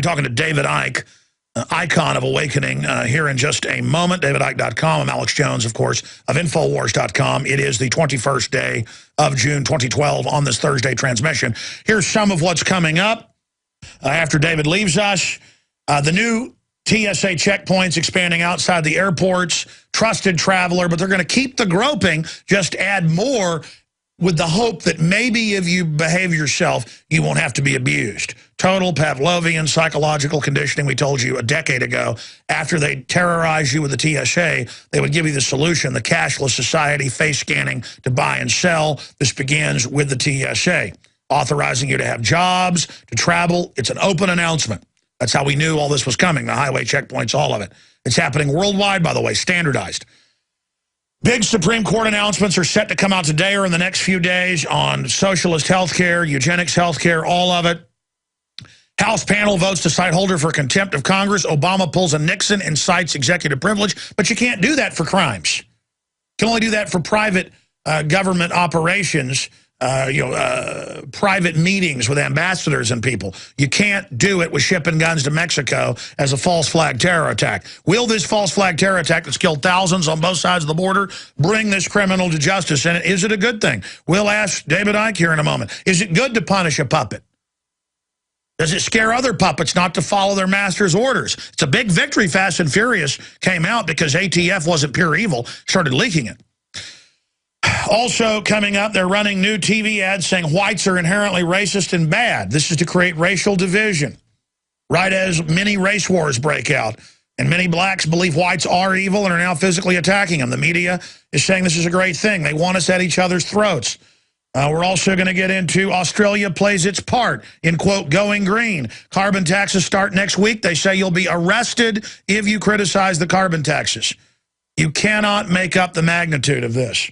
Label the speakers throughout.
Speaker 1: to be talking to David Icke, icon of awakening, here in just a moment. DavidIcke.com. I'm Alex Jones, of course, of Infowars.com. It is the 21st day of June 2012 on this Thursday transmission. Here's some of what's coming up after David leaves us. The new TSA checkpoints expanding outside the airports, trusted traveler, but they're going to keep the groping, just add more with the hope that maybe if you behave yourself, you won't have to be abused. Total Pavlovian psychological conditioning, we told you a decade ago. After they terrorize you with the TSA, they would give you the solution, the cashless society, face scanning to buy and sell. This begins with the TSA, authorizing you to have jobs, to travel. It's an open announcement. That's how we knew all this was coming, the highway checkpoints, all of it. It's happening worldwide, by the way, standardized. Big Supreme Court announcements are set to come out today or in the next few days on socialist health care, eugenics health care, all of it. House panel votes to cite Holder for contempt of Congress. Obama pulls a Nixon and cites executive privilege. But you can't do that for crimes. You can only do that for private government operations, private meetings with ambassadors and people. You can't do it with shipping guns to Mexico as a false flag terror attack. Will this false flag terror attack that's killed thousands on both sides of the border bring this criminal to justice? And is it a good thing? We'll ask David Icke here in a moment. Is it good to punish a puppet? Does it scare other puppets not to follow their master's orders? It's a big victory. Fast and Furious came out because ATF wasn't pure evil, started leaking it. Also coming up, they're running new TV ads saying whites are inherently racist and bad. This is to create racial division. Right as many race wars break out, and many blacks believe whites are evil and are now physically attacking them. The media is saying this is a great thing. They want us at each other's throats. We're also going to get into Australia plays its part in, quote, going green. Carbon taxes start next week. They say you'll be arrested if you criticize the carbon taxes. You cannot make up the magnitude of this.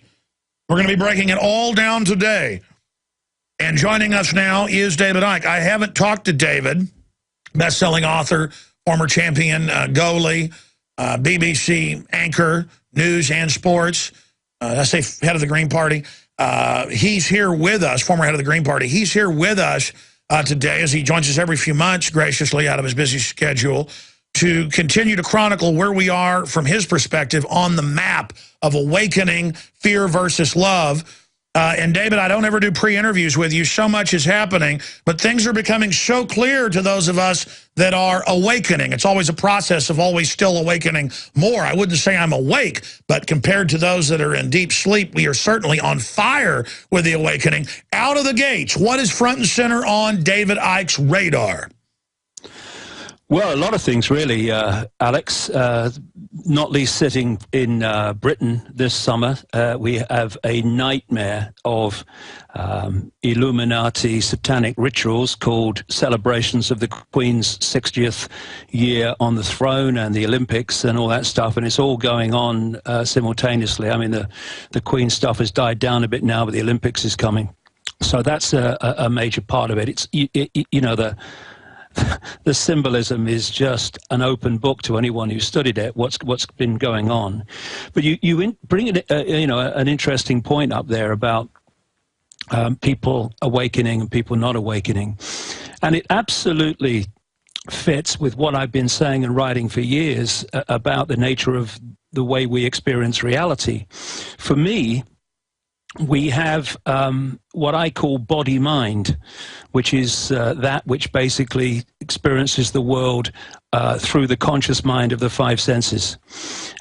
Speaker 1: We're going to be breaking it all down today. And joining us now is David Icke. I haven't talked to David, best-selling author, former champion, goalie, BBC anchor, news and sports. I say head of the Green Party. He's here with us, former head of the Green Party. He's here with us today as he joins us every few months, graciously out of his busy schedule, to continue to chronicle where we are from his perspective on the map of awakening, fear versus love. And David, I don't ever do pre-interviews with you. So much is happening, but things are becoming so clear to those of us that are awakening. It's always a process of always still awakening more. I wouldn't say I'm awake, but compared to those that are in deep sleep, we are certainly on fire with the awakening. Out of the gates, what is front and center on David Icke's radar?
Speaker 2: Well, a lot of things, really, Alex, not least sitting in Britain this summer. We have a nightmare of Illuminati satanic rituals called celebrations of the Queen's 60th year on the throne and the Olympics and all that stuff. And it's all going on simultaneously. I mean, the Queen stuff has died down a bit now, but the Olympics is coming. So that's a major part of it. It's, you know, the symbolism is just an open book to anyone who studied it. What's been going on, but you bring it, an interesting point up there about people awakening and people not awakening, and it absolutely fits with what I've been saying and writing for years about the nature of the way we experience reality. For me, we have what I call body-mind, which is that which basically experiences the world through the conscious mind of the five senses.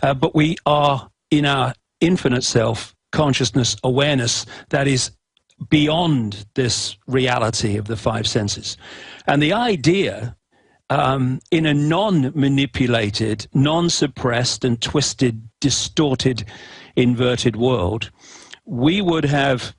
Speaker 2: But we are in our infinite self, consciousness, awareness, that is beyond this reality of the five senses. And the idea, in a non-manipulated, non-suppressed and twisted, distorted, inverted world, we would have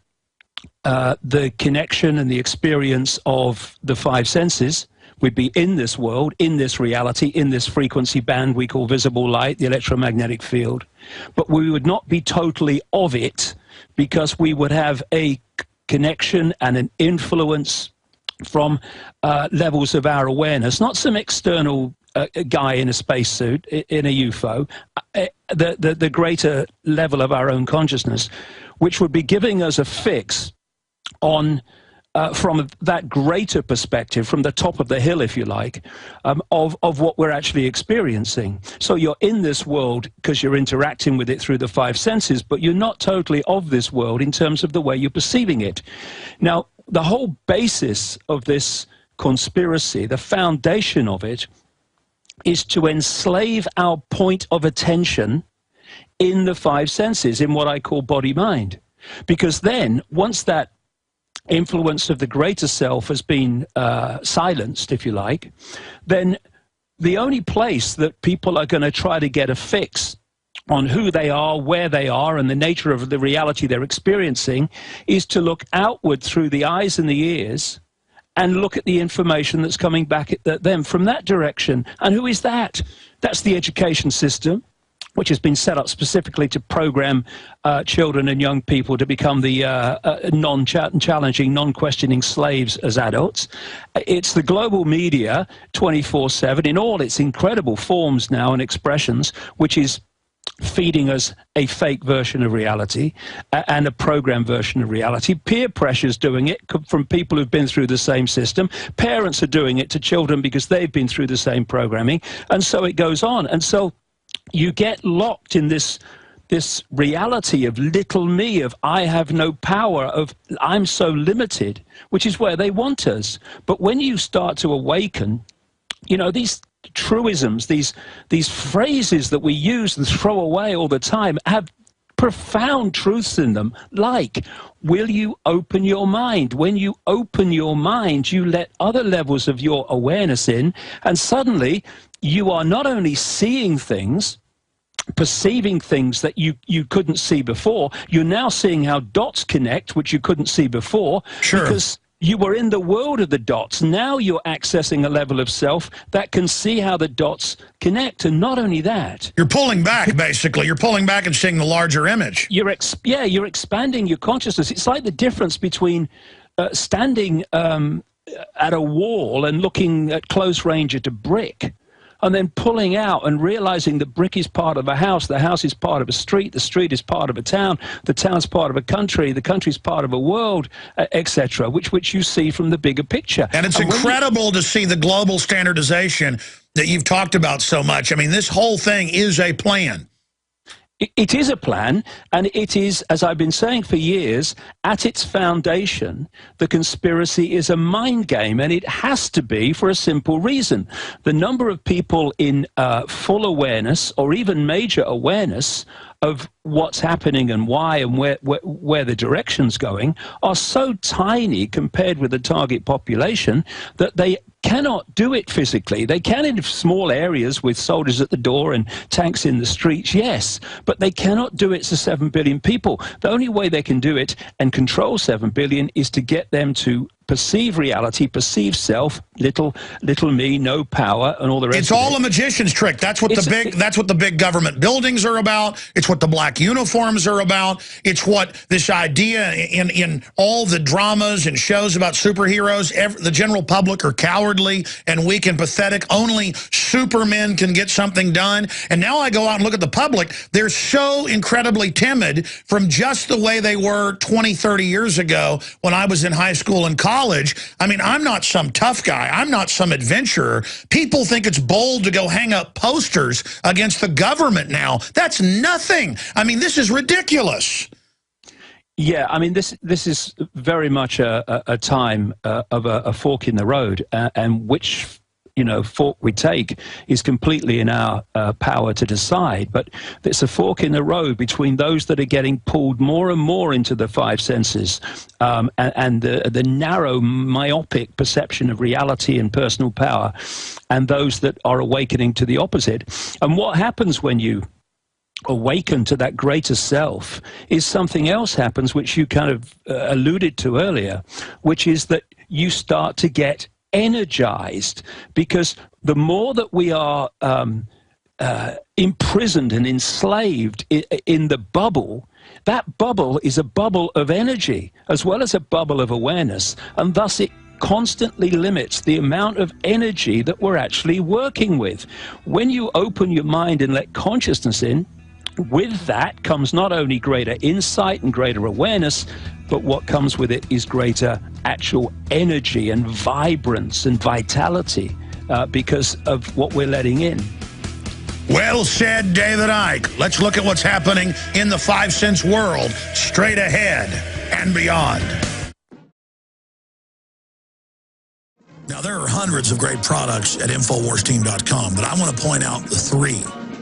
Speaker 2: the connection and the experience of the five senses. We'd be in this world, in this reality, in this frequency band we call visible light, the electromagnetic field. But we would not be totally of it, because we would have a connection and an influence from levels of our awareness, not some external guy in a spacesuit, in a UFO, the greater level of our own consciousness, which would be giving us a fix on from that greater perspective, from the top of the hill, if you like, of what we're actually experiencing. So you're in this world because you're interacting with it through the five senses, but you're not totally of this world in terms of the way you're perceiving it. Now, the whole basis of this conspiracy, the foundation of it, is to enslave our point of attention in the five senses, in what I call body-mind. Because then, once that influence of the greater self has been silenced, if you like, then the only place that people are going to try to get a fix on who they are, where they are, and the nature of the reality they're experiencing is to look outward through the eyes and the ears and look at the information that's coming back at them from that direction. And who is that? That's the education system, which has been set up specifically to program children and young people to become the non-challenging, non-questioning slaves as adults. It's the global media 24/7 in all its incredible forms now and expressions, which is feeding us a fake version of reality and a program version of reality. Peer pressure's doing it from people who've been through the same system. Parents are doing it to children because they've been through the same programming. And so it goes on. And so you get locked in this reality of little me, of I have no power, of I'm so limited, which is where they want us. But when you start to awaken, you know, these truisms, these phrases that we use and throw away all the time have profound truths in them, like, will you open your mind? When you open your mind, you let other levels of your awareness in, and suddenly you are not only seeing things, perceiving things that you couldn't see before, you're now seeing how dots connect, which you couldn't see before. Sure. Because you were in the world of the dots. Now you're accessing a level of self that can see how the dots connect. And not only that,
Speaker 1: you're pulling back, basically. You're pulling back and seeing the larger image.
Speaker 2: You're expanding your consciousness. It's like the difference between standing at a wall and looking at close range at a brick, and then pulling out and realizing the brick is part of a house, the house is part of a street, the street is part of a town, the town's part of a country, the country's part of a world, etc., which you see from the bigger picture.
Speaker 1: And it's incredible to see the global standardization that you've talked about so much. I mean, this whole thing is a plan.
Speaker 2: It is a plan, and it is, as I've been saying for years, at its foundation, the conspiracy is a mind game, and it has to be for a simple reason. The number of people in full awareness, or even major awareness, of what's happening and why and where the direction's going are so tiny compared with the target population that they cannot do it physically. They can in small areas with soldiers at the door and tanks in the streets, yes, but they cannot do it to 7 billion people. The only way they can do it and control 7 billion is to get them to perceive reality, perceive self, little me, no power, and all the rest of it.
Speaker 1: It's all a magician's trick. That's what the big government buildings are about. It's what the black uniforms are about. It's what this idea in all the dramas and shows about superheroes, the general public are cowardly and weak and pathetic. Only supermen can get something done. And now I go out and look at the public. They're so incredibly timid from just the way they were 20, 30 years ago when I was in high school and college. I mean, I'm not some tough guy. I'm not some adventurer. People think it's bold to go hang up posters against the government now. That's nothing. I mean, this is ridiculous.
Speaker 2: Yeah, I mean, this is very much a time of a fork in the road, and which fork we take is completely in our power to decide. But it's a fork in the road between those that are getting pulled more and more into the five senses and the narrow, myopic perception of reality and personal power, and those that are awakening to the opposite. And what happens when you awaken to that greater self is something else happens, which you kind of alluded to earlier, which is that you start to get energized, because the more that we are imprisoned and enslaved in the bubble, that bubble is a bubble of energy as well as a bubble of awareness, and thus it constantly limits the amount of energy that we're actually working with. When you open your mind and let consciousness in, with that comes not only greater insight and greater awareness, but what comes with it is greater actual energy and vibrance and vitality because of what we're letting in.
Speaker 1: Well said, David Icke. Let's look at what's happening in the 5 cents world, straight ahead and beyond. Now, there are hundreds of great products at InfoWarsTeam.com, but I want to point out the 3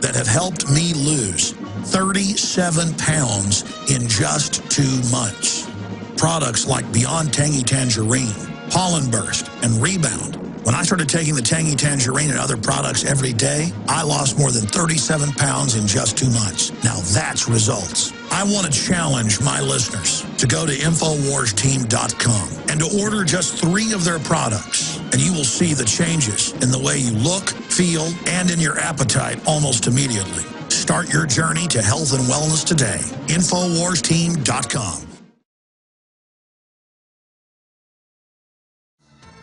Speaker 1: that have helped me lose 37 pounds in just 2 months. Products like Beyond Tangy Tangerine, Pollen Burst, and Rebound. When I started taking the Tangy Tangerine and other products every day, I lost more than 37 pounds in just 2 months. Now that's results. I want to challenge my listeners to go to InfoWarsTeam.com and to order just 3 of their products, and you will see the changes in the way you look, feel, and in your appetite almost immediately. Start your journey to health and wellness today. InfoWarsTeam.com.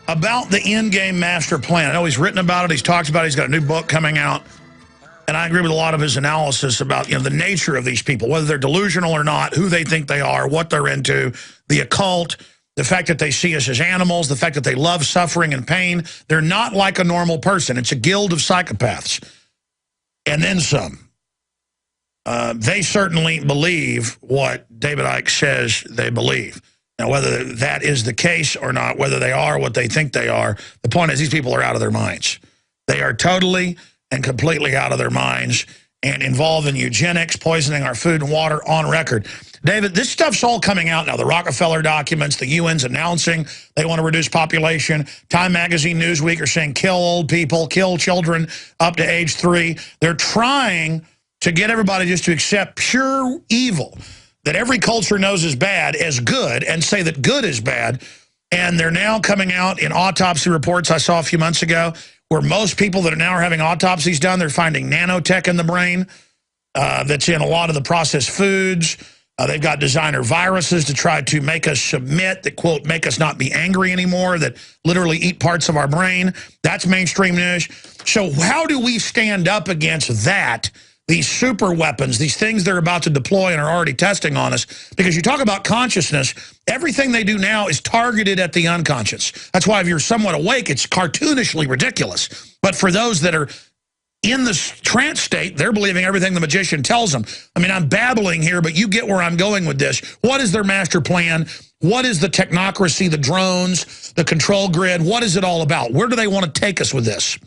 Speaker 1: About the endgame master plan. I know he's written about it, he's talked about it, he's got a new book coming out. And I agree with a lot of his analysis about, the nature of these people, whether they're delusional or not, who they think they are, what they're into, the occult, the fact that they see us as animals, the fact that they love suffering and pain. They're not like a normal person. It's a guild of psychopaths. And then some. They certainly believe what David Icke says they believe. Now, whether that is the case or not, whether they are what they think they are, the point is these people are out of their minds. They are totally and completely out of their minds and involved in eugenics, poisoning our food and water on record. David, this stuff's all coming out now. The Rockefeller documents, the UN's announcing they want to reduce population. Time Magazine, Newsweek are saying kill old people, kill children up to age 3. They're trying to get everybody just to accept pure evil that every culture knows is bad as good and say that good is bad. And they're now coming out in autopsy reports I saw a few months ago where most people that are now having autopsies done, they're finding nanotech in the brain that's in a lot of the processed foods. They've got designer viruses to try to make us submit, that, quote, make us not be angry anymore, that literally eat parts of our brain. That's mainstream news. So how do we stand up against that? These super weapons, these things they're about to deploy and are already testing on us. Because you talk about consciousness, everything they do now is targeted at the unconscious. That's why if you're somewhat awake, it's cartoonishly ridiculous. But for those that are in the trance state, they're believing everything the magician tells them. I mean, I'm babbling here, but you get where I'm going with this. What is their master plan? What is the technocracy, the drones, the control grid? What is it all about? Where do they want to take us with this?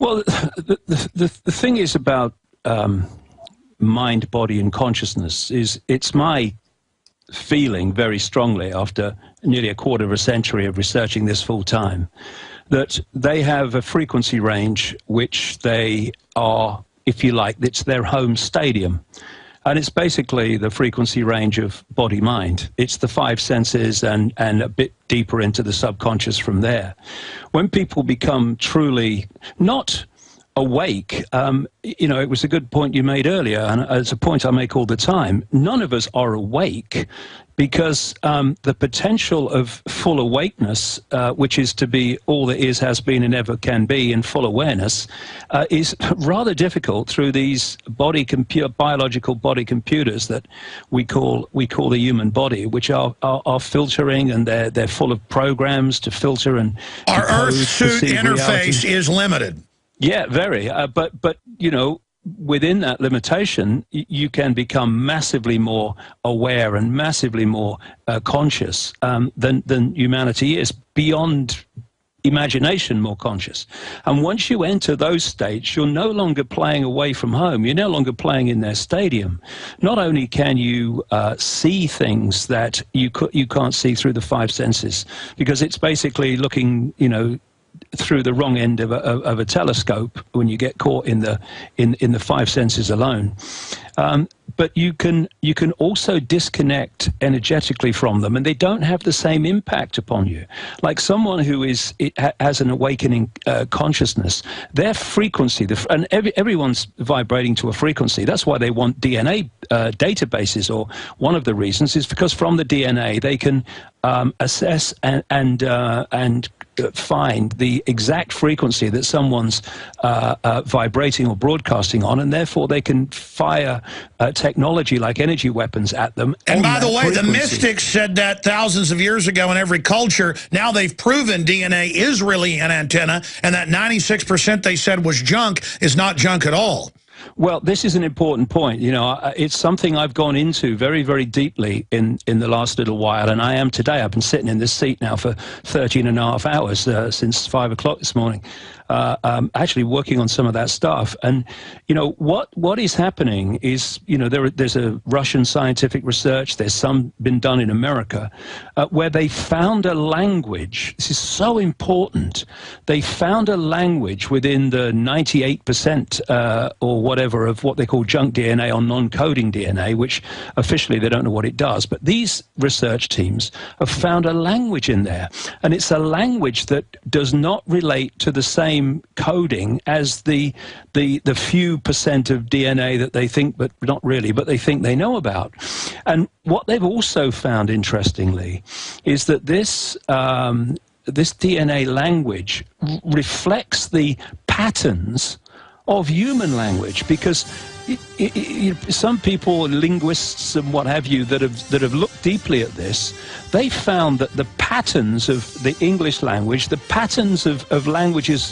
Speaker 2: Well, the thing is about mind, body, and consciousness is it's my feeling very strongly after nearly a quarter of a century of researching this full time that they have a frequency range which they are, if you like, it's their home stadium. And it's basically the frequency range of body-mind. It's the 5 senses and a bit deeper into the subconscious from there. When people become truly not awake, it was a good point you made earlier, and it's a point I make all the time. None of us are awake because the potential of full awakeness, which is to be all there is, has been, and ever can be in full awareness, is rather difficult through these biological body computers that we call the human body, which are filtering, and they're full of programs to filter and
Speaker 1: our Earth suit interface is limited.
Speaker 2: Yeah, very. But within that limitation, you can become massively more aware and massively more conscious than humanity is, beyond imagination more conscious. And once you enter those states, you're no longer playing away from home. You're no longer playing in their stadium. Not only can you see things that you can't see through the 5 senses, because it's basically looking, through the wrong end of a telescope when you get caught in the 5 senses alone. But you can also disconnect energetically from them, and they don't have the same impact upon you. Like someone who has an awakening consciousness, their frequency, and everyone's vibrating to a frequency. That's why they want DNA databases, or one of the reasons is because from the DNA they can assess and find the exact frequency that someone's vibrating or broadcasting on, and therefore they can fire technology like energy weapons at them.
Speaker 1: And by the way, the mystics said that thousands of years ago in every culture. Now they've proven DNA is really an antenna, and that 96% they said was junk is not junk at all.
Speaker 2: Well, this is an important point. You know, it's something I've gone into very, very deeply in the last little while, and I am today. I've been sitting in this seat now for 13 and a half hours since 5 o'clock this morning, actually working on some of that stuff. And, you know, what is happening is, you know, there's a Russian scientific research, there's some been done in America, where they found a language. This is so important. They found a language within the 98% or whatever of what they call junk DNA or non-coding DNA, which officially they don't know what it does. But these research teams have found a language in there, and it's a language that does not relate to the same coding as the few percent of DNA that they think, but not really, but they think they know about. And what they've also found, interestingly, is that this DNA language reflects the patterns of human language, because some people, linguists and what have you, that have looked deeply at this, they found that the patterns of the English language, the patterns of languages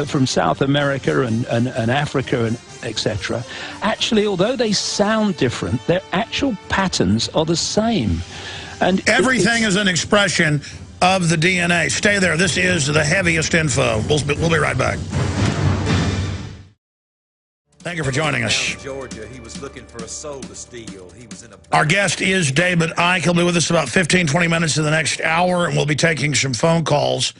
Speaker 2: from South America and Africa and etc., actually, although they sound different, their actual patterns are the same. And
Speaker 1: everything is an expression of the DNA. Stay there. This is the heaviest info. We'll be right back. Thank you for joining us.
Speaker 3: Georgia, he was looking for a soul to steal. He was in a...
Speaker 1: Our guest is David Icke. He'll be with us about 15, 20 minutes in the next hour, and we'll be taking some phone calls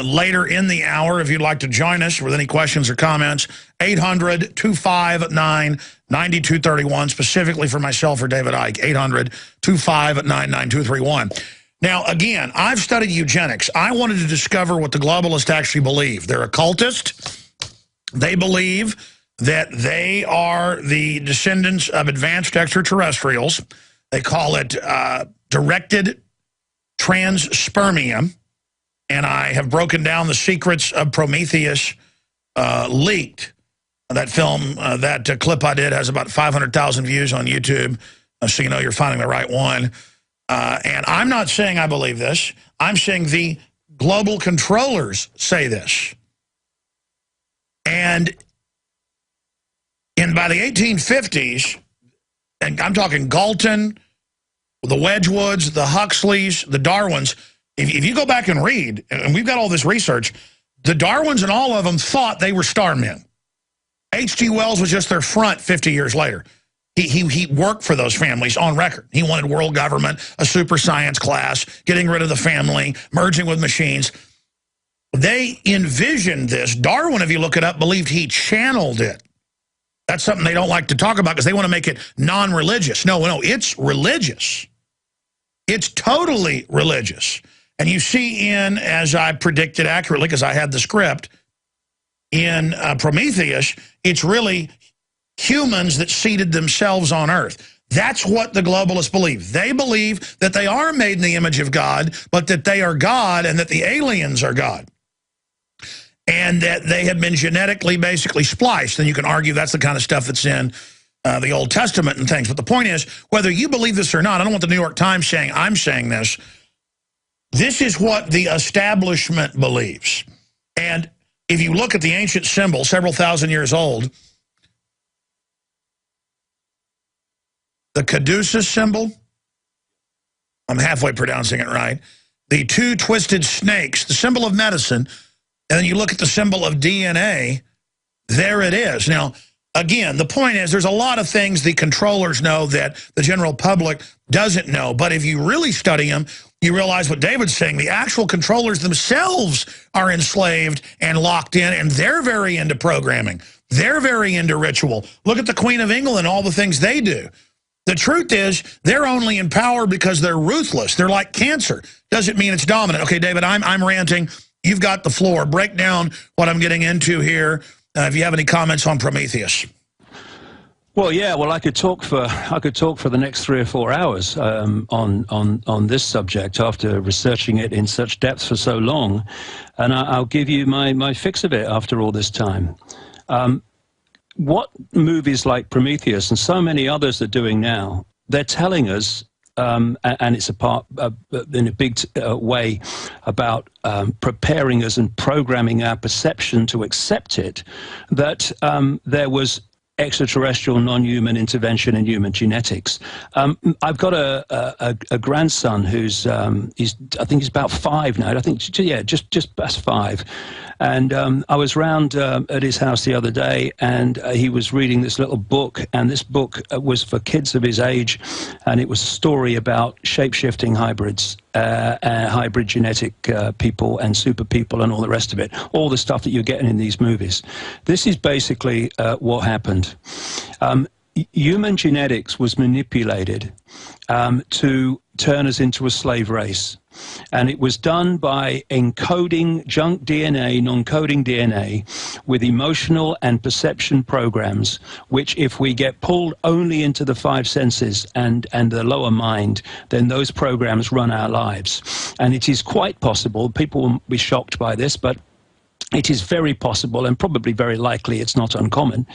Speaker 1: later in the hour. If you'd like to join us with any questions or comments, 800-259-9231, specifically for myself or David Icke, 800-259-9231. Now, again, I've studied eugenics. I wanted to discover what the globalists actually believe. They're occultists. They believe that they are the descendants of advanced extraterrestrials. They call it directed transspermia. And I have broken down the secrets of Prometheus leaked. That film, that clip I did has about 500,000 views on YouTube, so you know you're finding the right one. And I'm not saying I believe this. I'm saying the global controllers say this. And by the 1850s, and I'm talking Galton, the Wedgwoods, the Huxleys, the Darwins, if you go back and read, and we've got all this research, the Darwins and all of them thought they were starmen. H.G. Wells was just their front 50 years later. He worked for those families on record. He wanted world government, a super science class, getting rid of the family, merging with machines. They envisioned this. Darwin, if you look it up, believed he channeled it. That's something they don't like to talk about because they want to make it non-religious. No, it's religious. It's totally religious. And you see as I predicted accurately, because I had the script, in Prometheus, it's really humans that seeded themselves on Earth. That's what the globalists believe. They believe that they are made in the image of God, but that they are God and that the aliens are God. And that they have been genetically basically spliced. And you can argue that's the kind of stuff that's in the Old Testament and things. But the point is, whether you believe this or not, I don't want the New York Times saying I'm saying this. This is what the establishment believes. And if you look at the ancient symbol, several thousand years old, the caduceus symbol, I'm halfway pronouncing it right, the two twisted snakes, the symbol of medicine, and then you look at the symbol of DNA, there it is. Now, again, the point is there's a lot of things the controllers know that the general public doesn't know. But if you really study them, you realize what David's saying. The actual controllers themselves are enslaved and locked in, and they're very into programming. They're very into ritual. Look at the Queen of England and all the things they do. The truth is, they're only in power because they're ruthless. They're like cancer. Doesn't mean it's dominant. Okay, David, I'm ranting. You've got the floor. Break down what I'm getting into here. If you have any comments on Prometheus.
Speaker 2: Well, yeah. Well, I could talk for the next 3 or 4 hours on this subject after researching it in such depth for so long, and I'll give you my fix of it after all this time. What movies like Prometheus and so many others are doing now, they're telling us, and it's a part in a big way about preparing us and programming our perception to accept it, that there was extraterrestrial non-human intervention in human genetics. I've got a grandson who's I think he's about 5 now. I think just past 5. And I was round at his house the other day, and he was reading this little book, and this book was for kids of his age, and it was a story about shape-shifting hybrids, hybrid genetic people and super people and all the rest of it, all the stuff that you're getting in these movies. This is basically what happened. Human genetics was manipulated to turn us into a slave race. And it was done by encoding junk DNA, non-coding DNA, with emotional and perception programs, which if we get pulled only into the 5 senses and the lower mind, then those programs run our lives. And it is quite possible, people will be shocked by this, but it is very possible, and probably very likely, it's not uncommon,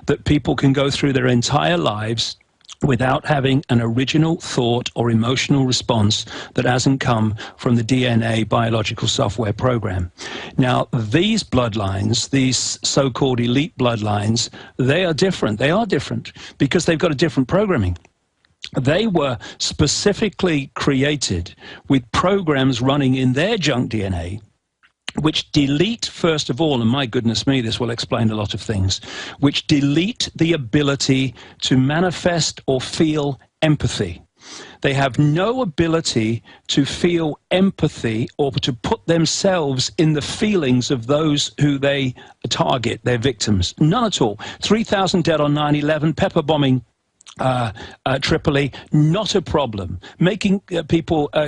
Speaker 2: that people can go through their entire lives without having an original thought or emotional response that hasn't come from the DNA biological software program. Now, these bloodlines, these so-called elite bloodlines, they are different. They are different because they've got a different programming. They were specifically created with programs running in their junk DNA, which delete, first of all, and my goodness me, this will explain a lot of things, which delete the ability to manifest or feel empathy. They have no ability to feel empathy or to put themselves in the feelings of those who they target, their victims. None at all. 3,000 dead on 9/11, pepper bombing Tripoli, not a problem. Making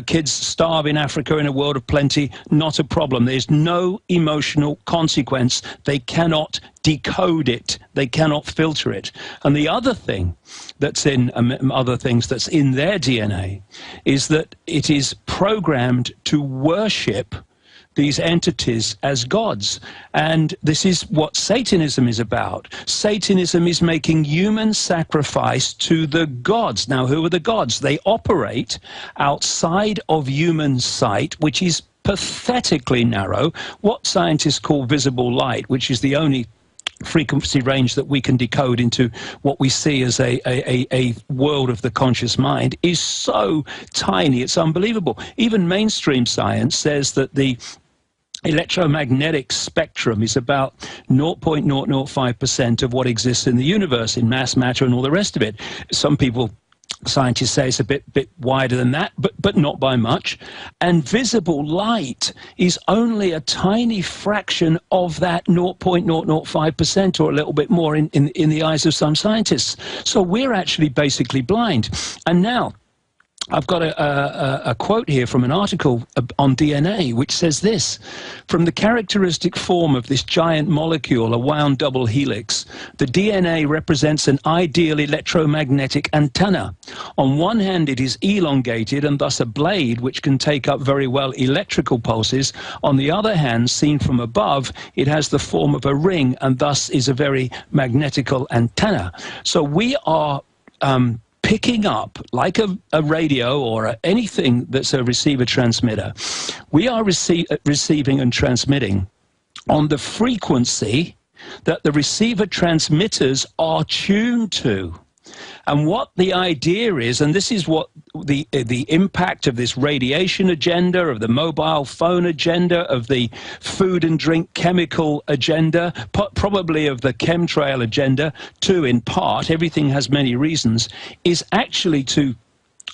Speaker 2: kids starve in Africa in a world of plenty, not a problem. There's no emotional consequence. They cannot decode it. They cannot filter it. And the other thing that's in other things that's in their DNA is that it is programmed to worship these entities as gods. And this is what Satanism is about. Satanism is making human sacrifice to the gods. Now, who are the gods? They operate outside of human sight, which is pathetically narrow. What scientists call visible light, which is the only frequency range that we can decode into what we see as a world of the conscious mind, is so tiny, it's unbelievable. Even mainstream science says that the electromagnetic spectrum is about 0.005% of what exists in the universe, in mass, matter, and all the rest of it. Some people, scientists say it's a bit wider than that, but not by much. And visible light is only a tiny fraction of that 0.005%, or a little bit more in the eyes of some scientists. So we're actually basically blind. And now, I've got a quote here from an article on DNA, which says this: from the characteristic form of this giant molecule, a wound double helix, the DNA represents an ideal electromagnetic antenna. On one hand, it is elongated and thus a blade which can take up very well electrical pulses. On the other hand, seen from above, it has the form of a ring and thus is a very magnetical antenna. So we are picking up, like a radio or anything that's a receiver transmitter, we are receiving and transmitting on the frequency that the receiver transmitters are tuned to. And what the idea is, and this is what the impact of this radiation agenda, of the mobile phone agenda, of the food and drink chemical agenda, probably of the chemtrail agenda, too, in part, everything has many reasons, is actually to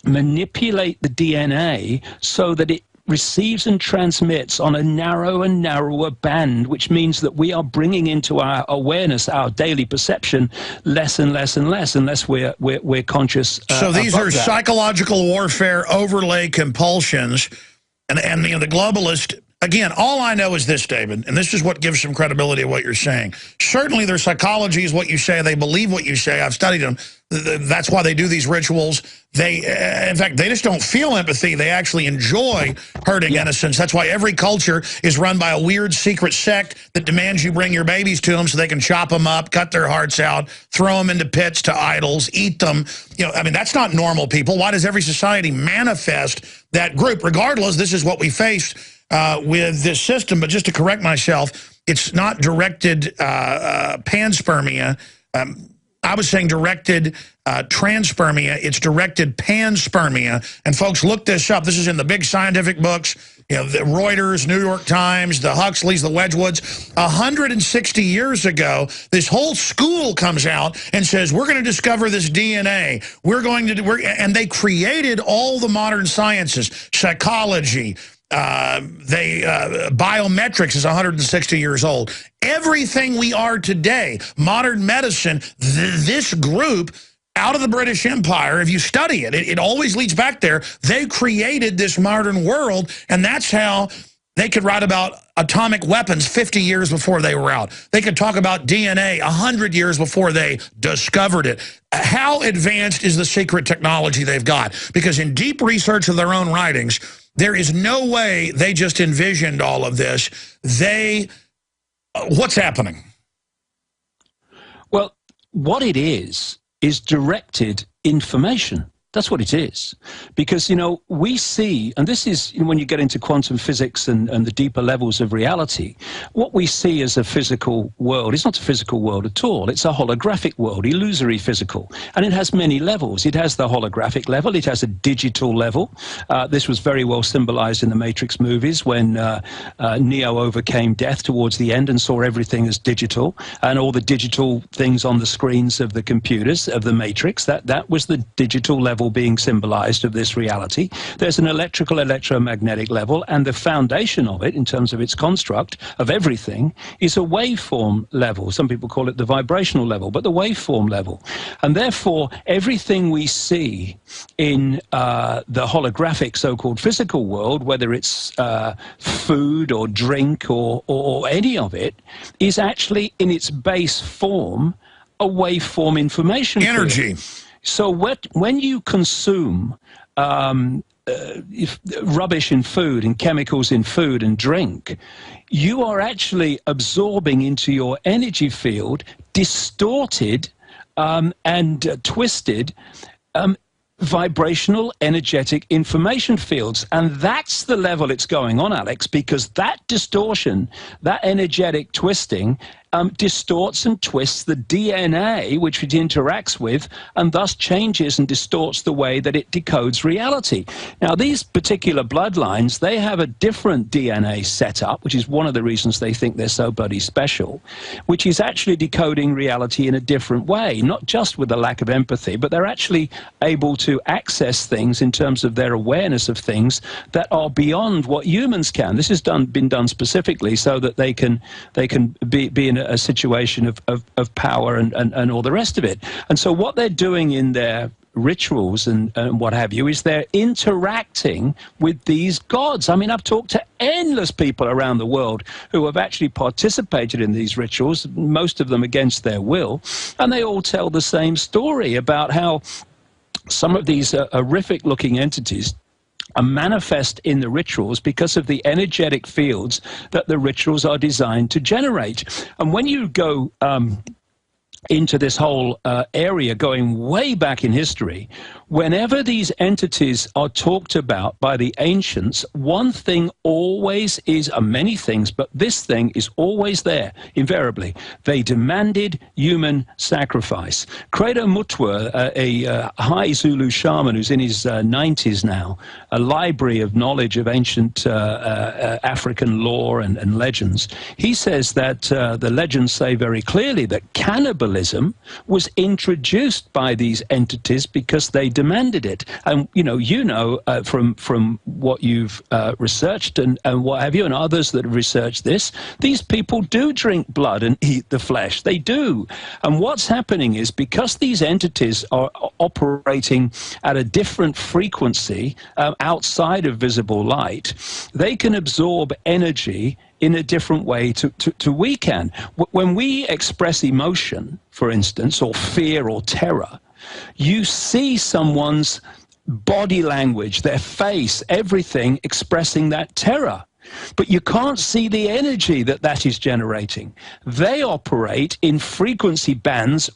Speaker 2: manipulate the DNA so that it receives and transmits on a narrow and narrower band, which means that we are bringing into our awareness, our daily perception, less and less and less, unless we're conscious.
Speaker 1: So these are psychological warfare overlay compulsions, and you know, the globalist Again, all I know is this, David, and this is what gives some credibility to what you're saying. Certainly their psychology is what you say. They believe what you say. I've studied them. That's why they do these rituals. They, in fact, they just don't feel empathy. They actually enjoy hurting innocents. That's why every culture is run by a weird secret sect that demands you bring your babies to them so they can chop them up, cut their hearts out, throw them into pits to idols, eat them. You know, I mean, that's not normal people. Why does every society manifest that group? Regardless, this is what we faced with this system. But just to correct myself, it's not directed panspermia. I was saying directed transpermia. It's directed panspermia. And folks, look this up. This is in the big scientific books, you know, the Reuters, New York Times, the Huxleys, the Wedgwoods. 160 years ago, this whole school comes out and says, we're going to discover this DNA. We're going to do, and they created all the modern sciences, psychology, biometrics is 160 years old. Everything we are today, modern medicine, this group out of the British Empire, if you study it, it always leads back there. They created this modern world, and that's how they could write about atomic weapons 50 years before they were out. They could talk about DNA 100 years before they discovered it. How advanced is the secret technology they've got? Because in deep research of their own writings, there is no way they just envisioned all of this. What's happening?
Speaker 2: Well, what it is directed information. That's what it is. Because, you know, we see, and this is, you know, when you get into quantum physics and the deeper levels of reality, what we see as a physical world is not a physical world at all. It's a holographic world, illusory physical. And it has many levels. It has the holographic level. It has a digital level. This was very well symbolized in the Matrix movies when Neo overcame death towards the end and saw everything as digital, and all the digital things on the screens of the computers of the Matrix. That was the digital level being symbolized of this reality. There's an electrical, electromagnetic level, and the foundation of it, in terms of its construct of everything, is a waveform level. Some people call it the vibrational level, but the waveform level. And therefore, everything we see in the holographic so-called physical world, whether it's food or drink or any of it, is actually in its base form a waveform information
Speaker 1: energy.
Speaker 2: field. So when you consume rubbish in food and chemicals in food and drink, you are actually absorbing into your energy field distorted and twisted vibrational energetic information fields. And that's the level it's going on, Alex, because that distortion, that energetic twisting, distorts and twists the DNA which it interacts with, and thus changes and distorts the way that it decodes reality. Now, these particular bloodlines, they have a different DNA setup, which is one of the reasons they think they're so bloody special, which is actually decoding reality in a different way, not just with a lack of empathy, but they're actually able to access things in terms of their awareness of things that are beyond what humans can. This has been done specifically so that they can be in a situation of power and all the rest of it. And so what they're doing in their rituals and what have you is they're interacting with these gods. I mean, I've talked to endless people around the world who have actually participated in these rituals, most of them against their will, and they all tell the same story about how some of these horrific looking entities are manifest in the rituals because of the energetic fields that the rituals are designed to generate. And when you go into this whole area going way back in history, whenever these entities are talked about by the ancients, one thing always is, many things, but this thing is always there, invariably. They demanded human sacrifice. Credo Mutwa, a high Zulu shaman who's in his 90s now, a library of knowledge of ancient African lore and legends, he says that the legends say very clearly that cannibalism was introduced by these entities because they demanded it. And from what you've researched and what have you, and others that have researched this, these people do drink blood and eat the flesh. They do. And what's happening is, because these entities are operating at a different frequency outside of visible light, they can absorb energy in a different way to we can. When we express emotion, for instance, or fear or terror, you see someone's body language, their face, everything expressing that terror. But you can't see the energy that is generating. They operate in frequency bands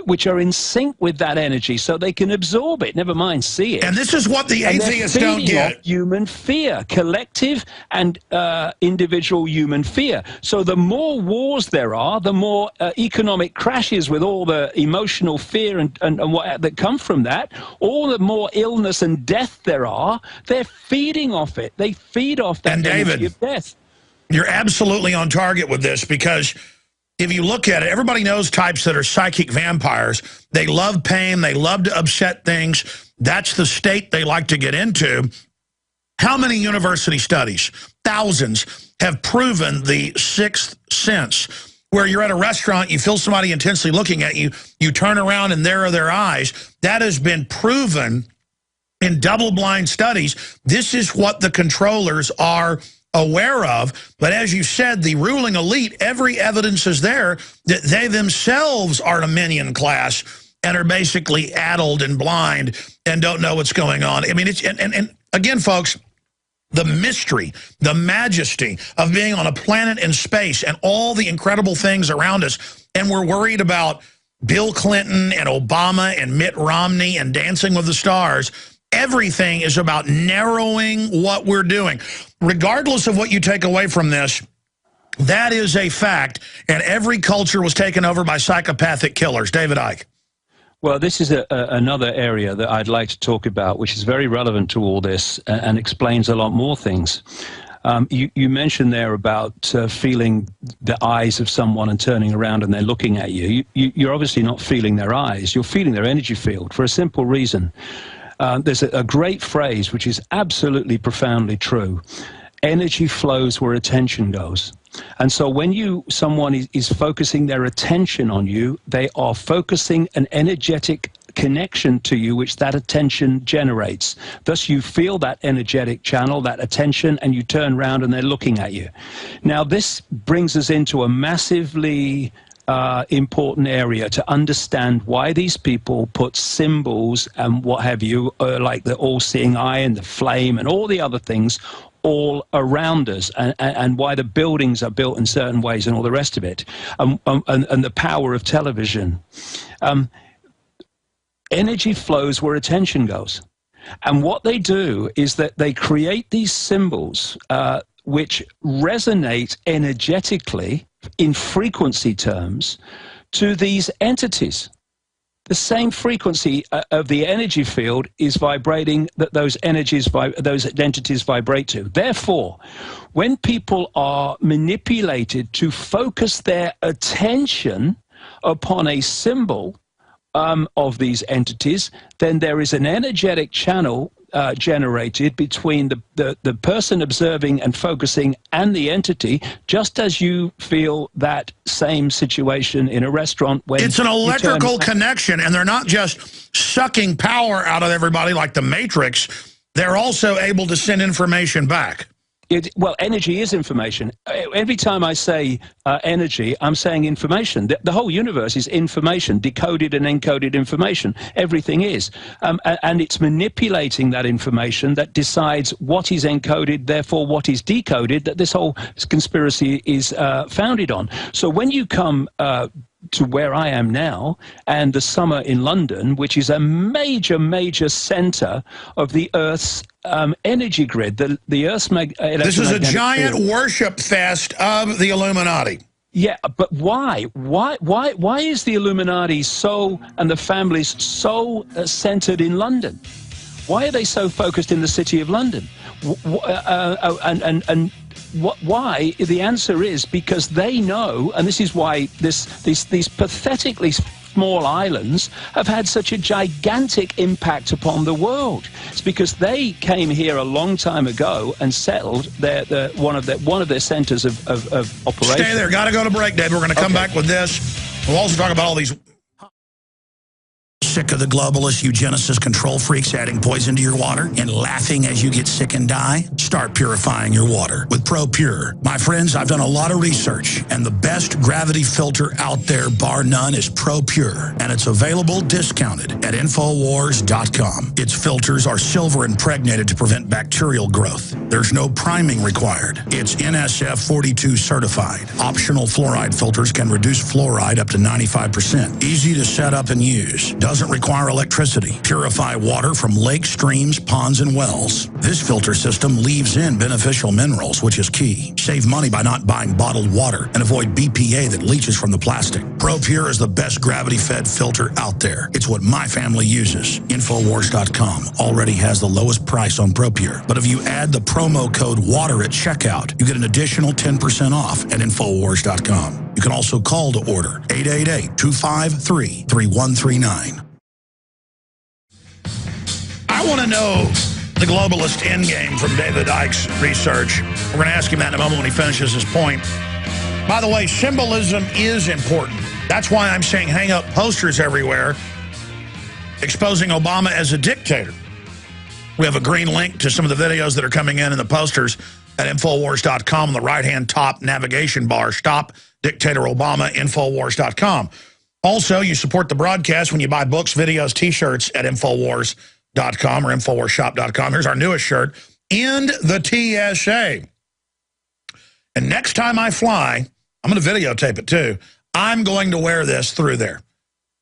Speaker 2: which are in sync with that energy, so they can absorb it, never mind see it.
Speaker 1: And this is what the atheists don't get.
Speaker 2: Human fear, collective and individual human fear. So the more wars there are, the more economic crashes with all the emotional fear and what that come from that, all the more illness and death there are, they're feeding off it. They feed off that energy of death.
Speaker 1: You're absolutely on target with this, because if you look at it, everybody knows types that are psychic vampires. They love pain. They love to upset things. That's the state they like to get into. How many university studies, thousands, have proven the sixth sense, where you're at a restaurant, you feel somebody intensely looking at you, you turn around and there are their eyes? That has been proven in double-blind studies. This is what the controllers are aware of. But as you said, the ruling elite, every evidence is there that they themselves are a minion class and are basically addled and blind and don't know what's going on. I mean, it's and again, folks, the mystery, the majesty of being on a planet in space and all the incredible things around us, and we're worried about Bill Clinton and Obama and Mitt Romney and Dancing with the Stars. Everything is about narrowing what we're doing. Regardless of what you take away from this, that is a fact, and every culture was taken over by psychopathic killers. David Icke.
Speaker 2: Well, this is another area that I'd like to talk about, which is very relevant to all this and explains a lot more things. You mentioned there about feeling the eyes of someone and turning around and they're looking at you. You're obviously not feeling their eyes. You're feeling their energy field for a simple reason. There's a great phrase which is absolutely profoundly true. Energy flows where attention goes. And so when someone is focusing their attention on you, they are focusing an energetic connection to you, which that attention generates. Thus, you feel that energetic channel, that attention, and you turn around and they're looking at you. Now, this brings us into a massively important area to understand why these people put symbols and what have you, like the all-seeing eye and the flame and all the other things, all around us, and why the buildings are built in certain ways and all the rest of it, and the power of television. Energy flows where attention goes. And what they do is that they create these symbols which resonate energetically in frequency terms to these entities. The same frequency of the energy field is vibrating that those entities vibrate to. Therefore, when people are manipulated to focus their attention upon a symbol of these entities, then there is an energetic channel generated between the person observing and focusing and the entity, just as you feel that same situation in a restaurant. When it's an
Speaker 1: electrical connection, and they're not just sucking power out of everybody like the Matrix. They're also able to send information back.
Speaker 2: Well, energy is information. Every time I say energy, I'm saying information. The whole universe is information, decoded and encoded information. Everything is. And it's manipulating that information that decides what is encoded, therefore what is decoded, that this whole conspiracy is founded on. So when you come to where I am now, and the summer in London, which is a major center of the Earth's energy grid, the Earth's
Speaker 1: this is a giant worship fest of the Illuminati.
Speaker 2: Yeah, but why? Why is the Illuminati and the families so centered in London? Why are they so focused in the city of London? Why? The answer is because they know, and this is why these pathetically small islands have had such a gigantic impact upon the world. It's because they came here a long time ago and settled one of their centers of operation.
Speaker 1: Stay there. Got to go to break, Dave. We're going to come back with this. We'll also talk about all these... Sick of the globalist eugenicist control freaks adding poison to your water and laughing as you get sick and die? Start purifying your water with ProPure. My friends, I've done a lot of research, and the best gravity filter out there, bar none, is ProPure. And it's available discounted at Infowars.com. Its filters are silver impregnated to prevent bacterial growth. There's no priming required. It's NSF 42 certified. Optional fluoride filters can reduce fluoride up to 95%. Easy to set up and use. Doesn't require electricity. Purify water from lakes, streams, ponds, and wells. This filter system leaves in beneficial minerals, which is key. Save money by not buying bottled water and avoid BPA that leaches from the plastic. ProPure is the best gravity-fed filter out there. It's what my family uses. Infowars.com already has the lowest price on ProPure. But if you add the promo code WATER at checkout, you get an additional 10% off at Infowars.com. You can also call to order 888-253-3139. I want to know the globalist endgame from David Icke's research. We're going to ask him that in a moment when he finishes his point. By the way, symbolism is important. That's why I'm saying hang up posters everywhere exposing Obama as a dictator. We have a green link to some of the videos that are coming in the posters at Infowars.com on the right-hand top navigation bar. Stop Dictator Obama, Infowars.com. Also, you support the broadcast when you buy books, videos, T-shirts at Infowars.com or InfoWarsShop.com. Here's our newest shirt, End the TSA. And next time I fly, I'm going to videotape it too. I'm going to wear this through there.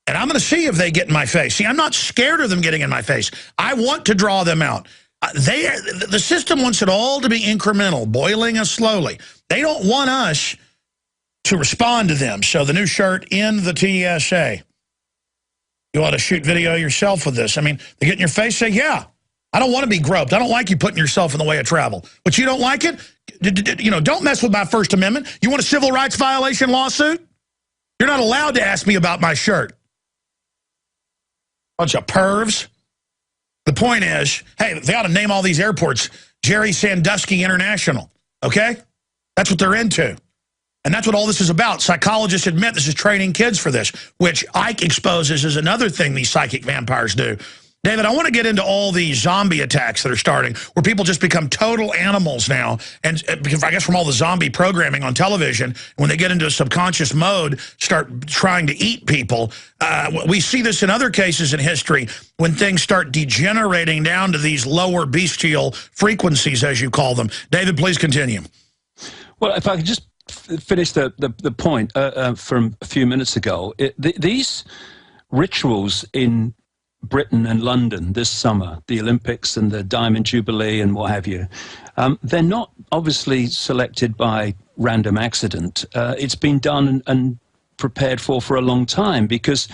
Speaker 1: And I'm going to see if they get in my face. See, I'm not scared of them getting in my face. I want to draw them out. The system wants it all to be incremental, boiling us slowly. They don't want us to respond to them. So the new shirt, End the TSA. You ought to shoot video yourself with this. I mean, they get in your face, say, yeah, I don't want to be groped. I don't like you putting yourself in the way of travel. But you don't like it? You know, don't mess with my First Amendment. You want a civil rights violation lawsuit? You're not allowed to ask me about my shirt. Bunch of pervs. The point is, hey, they ought to name all these airports Jerry Sandusky International, okay? That's what they're into. And that's what all this is about. Psychologists admit this is training kids for this, which Icke exposes is another thing these psychic vampires do. David, I want to get into all these zombie attacks that are starting, where people just become total animals now. And because I guess from all the zombie programming on television, when they get into a subconscious mode, start trying to eat people. We see this in other cases in history when things start degenerating down to these lower bestial frequencies, as you call them. David, please continue.
Speaker 2: Well, if I could just finish the point from a few minutes ago. These rituals in Britain and London this summer, the Olympics and the Diamond Jubilee and what have you, they're not obviously selected by random accident. It's been done and prepared for a long time, because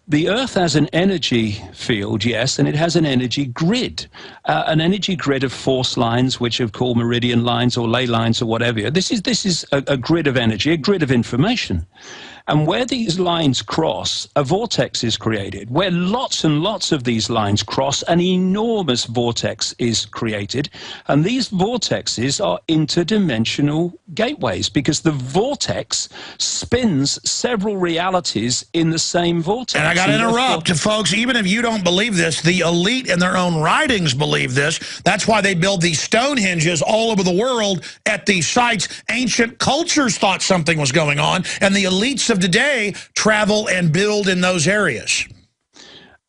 Speaker 2: the Earth has an energy field, yes, and it has an energy grid of force lines, which are called meridian lines or ley lines or whatever. This is a grid of energy, a grid of information. And where these lines cross, a vortex is created. Where lots and lots of these lines cross, an enormous vortex is created. And these vortexes are interdimensional gateways, because the vortex spins several realities in the same vortex.
Speaker 1: And I got to interrupt, folks. Even if you don't believe this, the elite in their own writings believe this. That's why they build these Stonehenges all over the world at these sites. Ancient cultures thought something was going on, and the elites of today travel and build in those areas.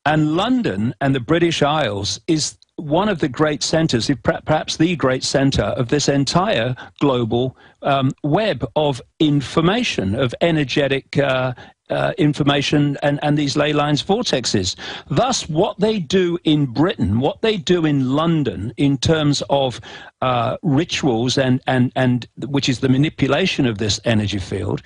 Speaker 2: And London and the British Isles is one of the great centers, perhaps the great center of this entire global web of information, of energetic information and these ley lines vortexes. Thus, what they do in Britain, what they do in London in terms of rituals and which is the manipulation of this energy field,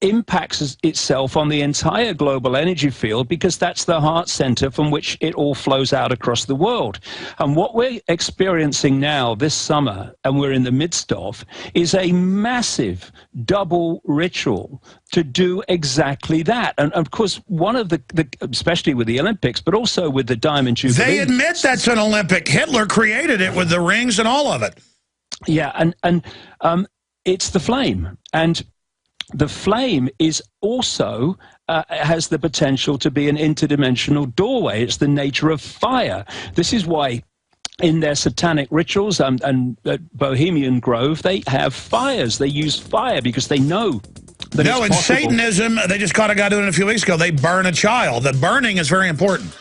Speaker 2: impacts itself on the entire global energy field, because that's the heart center from which it all flows out across the world. And what we're experiencing now this summer, and we're in the midst of, is a massive double ritual to do exactly exactly that. And of course, one of the especially with the Olympics, but also with the Diamond Jubilee.
Speaker 1: They admit that's an Olympic. Hitler created it with the rings and all of it.
Speaker 2: Yeah, and it's the flame. And the flame is also has the potential to be an interdimensional doorway. It's the nature of fire. This is why in their satanic rituals and Bohemian Grove, they have fires. They use fire because they know that
Speaker 1: no,
Speaker 2: it's possible.
Speaker 1: Satanism, they just caught a guy doing it a few weeks ago. They burn a child. The burning is very important.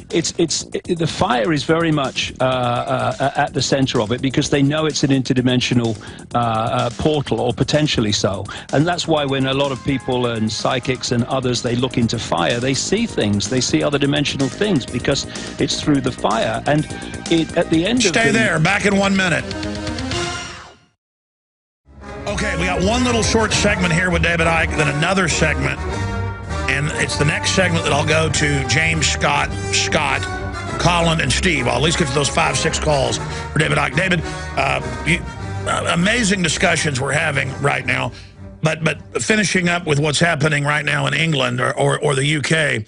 Speaker 2: The fire is very much at the center of it because they know it's an interdimensional portal, or potentially so. And that's why when a lot of people and psychics and others, they look into fire, they see things, they see other dimensional things because it's through the fire. And at the end
Speaker 1: Stay there, back in 1 minute. Okay, we got one little short segment here with David Icke, then another segment. And it's the next segment that I'll go to James, Scott, Colin, and Steve. I'll at least get to those 5-6 calls for David Icke. David, amazing discussions we're having right now. But finishing up with what's happening right now in England or the UK.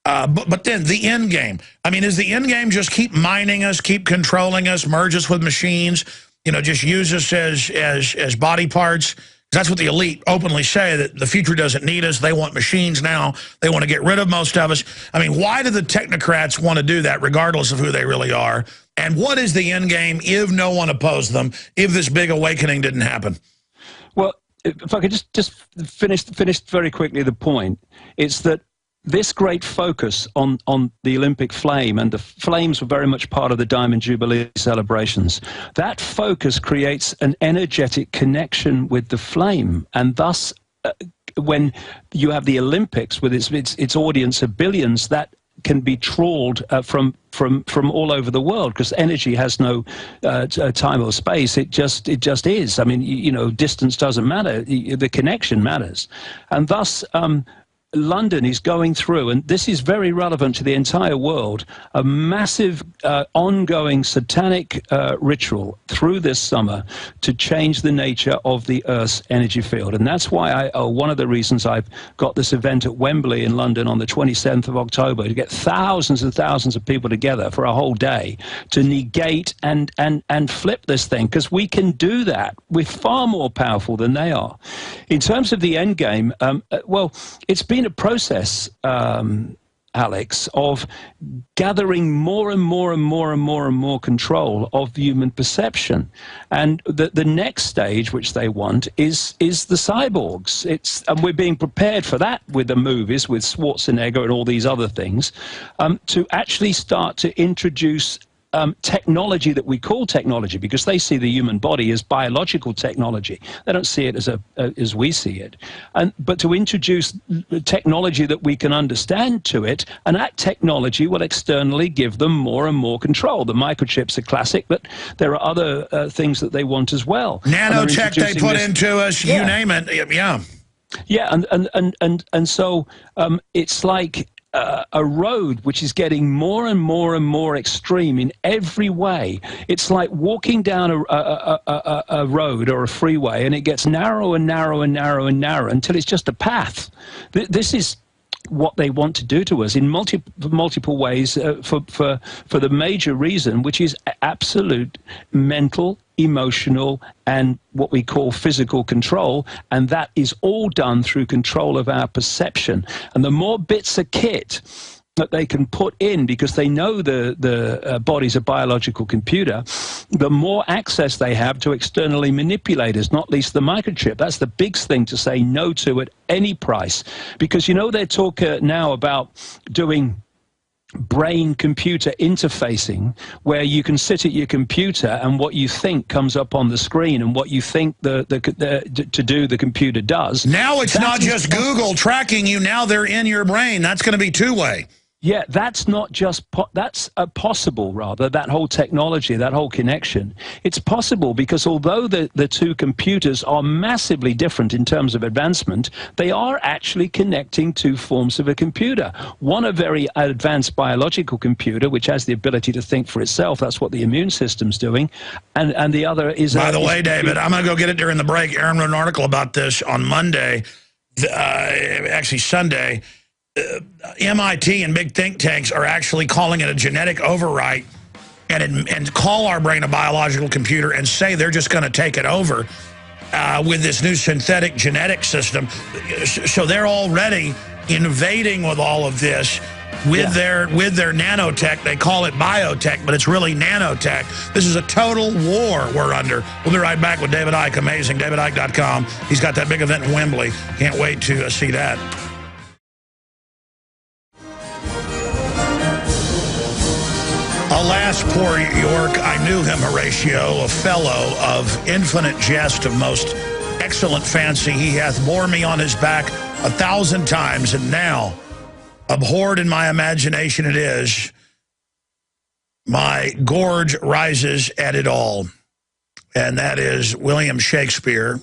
Speaker 1: But then the end game. I mean, is the end game just keep mining us, keep controlling us, merge us with machines, you know, just use us as body parts? That's what the elite openly say, that the future doesn't need us. They want machines now. They want to get rid of most of us. I mean, why do the technocrats want to do that, regardless of who they really are? And what is the end game if no one opposed them, if this big awakening didn't happen?
Speaker 2: Well, if I could just finish very quickly the point, it's that this great focus on the Olympic flame, and the flames were very much part of the Diamond Jubilee celebrations, that focus creates an energetic connection with the flame. And thus, when you have the Olympics with its audience of billions, that can be trawled from all over the world, because energy has no time or space. It just is. I mean, you know, distance doesn't matter. The connection matters. And thus, London is going through, and this is very relevant to the entire world, a massive ongoing satanic ritual through this summer to change the nature of the Earth's energy field. And that's why one of the reasons I've got this event at Wembley in London on the 27th of October, to get thousands and thousands of people together for a whole day to negate and flip this thing, because we can do that. We're far more powerful than they are. In terms of the end game, well, it's been a process, Alex, of gathering more and more and more and more and more control of human perception. And the next stage, which they want, is the cyborgs. And we're being prepared for that with the movies, with Schwarzenegger and all these other things, to actually start to introduce technology that we call technology, because they see the human body as biological technology. They don't see it as we see it. But to introduce technology that we can understand to it, and that technology will externally give them more and more control. The microchips are classic, but there are other things that they want as well.
Speaker 1: Nanotech they put into us,
Speaker 2: yeah.
Speaker 1: You name it, yeah.
Speaker 2: Yeah, and so it's like a road which is getting more and more and more extreme in every way. It's like walking down a road or a freeway, and it gets narrow and narrow and narrow and narrow until it's just a path. This is what they want to do to us in multiple ways for the major reason, which is absolute mental, emotional, and what we call physical control, and that is all done through control of our perception. And the more bits of kit that they can put in, because they know the body's a biological computer, the more access they have to externally manipulate us, not least the microchip. That's the big thing to say no to at any price, because, you know, they talk now about doing brain-computer interfacing, where you can sit at your computer and what you think comes up on the screen, and what you think to do the computer does.
Speaker 1: Now it's not just Google tracking you. Now they're in your brain. That's going to be two-way.
Speaker 2: Yeah, that's not just, that's possible, rather, that whole technology, that whole connection. It's possible because although the two computers are massively different in terms of advancement, they are actually connecting two forms of a computer. One, a very advanced biological computer, which has the ability to think for itself. That's what the immune system's doing. And the other is...
Speaker 1: By the way, David, I'm going to go get it during the break. Aaron wrote an article about this on Monday. actually Sunday, MIT and big think tanks are actually calling it a genetic overwrite and call our brain a biological computer and say they're just going to take it over with this new synthetic genetic system. So they're already invading with all of this with their nanotech. They call it biotech, but it's really nanotech. This is a total war we're under. We'll be right back with David Icke. Amazing. DavidIcke.com. He's got that big event in Wembley. Can't wait to see that. Alas, poor York, I knew him, Horatio, a fellow of infinite jest, of most excellent fancy. He hath bore me on his back 1,000 times, and now, abhorred in my imagination it is, my gorge rises at it all. And that is William Shakespeare,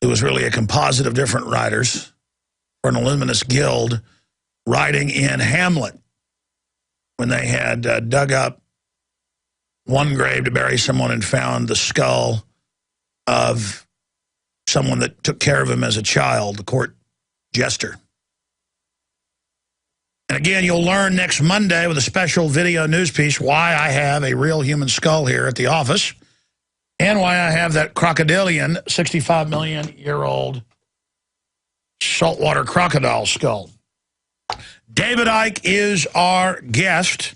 Speaker 1: who was really a composite of different writers for an illuminous guild, writing in Hamlet, when they had dug up one grave to bury someone and found the skull of someone that took care of him as a child, the court jester. And again, you'll learn next Monday with a special video news piece why I have a real human skull here at the office and why I have that crocodilian 65-million-year-old saltwater crocodile skull. David Icke is our guest,